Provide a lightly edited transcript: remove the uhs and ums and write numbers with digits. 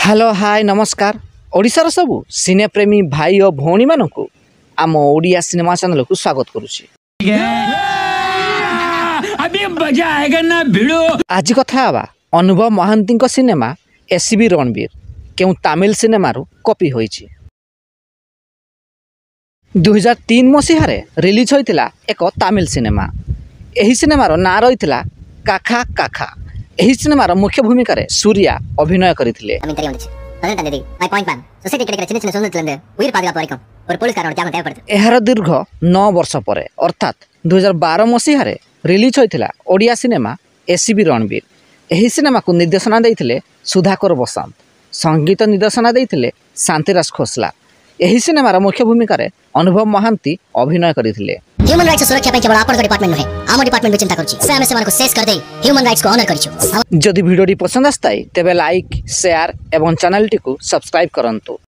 Hello hi नमस्कार ओडिशार सबू सिने प्रेमी भाई और भौणी मानक आम ओडिया सिनेमा चैनल को स्वागत करुछि। आज कथा हवा अनुभव महांती सिनेमा एसबी रणबीर केउ तमिल सिनेमा कॉपी होइछि। 2003 मसीह रिलीज होइतिला एक तमिल सिनेमा। एही सिनेमार ना रहितिला काखा काखा। एही सिनेमार मुख्य भूमिका रे सूर्या अभिनय करथिले। एहार दीर्घ 9 वर्ष पर अर्थात 2012 मसीह रिलीज होइतिला ओडिया सिनेमा एसबी रणबीर। एही सिनेमा को निर्देशना देइथिले सुधाकर बसंत, संगीत निर्देशना देइथिले शांतिराज खोसला। एही सिनेमार मुख्य भूमिका रे अनुभव महांती अभिनय करथिले। ह्यूमन राइट्स सुरक्षा पे केवल आपन डिपार्टमेंट नहे आम डिपार्टमेंट भी चिंता करछि से हमें से को शेष कर दे ह्यूमन राइट्स को ऑनर करिछु। जदि वीडियो पसंद आस्ताई तेबे लाइक शेयर एवं चैनल टी को सब्सक्राइब करंतु।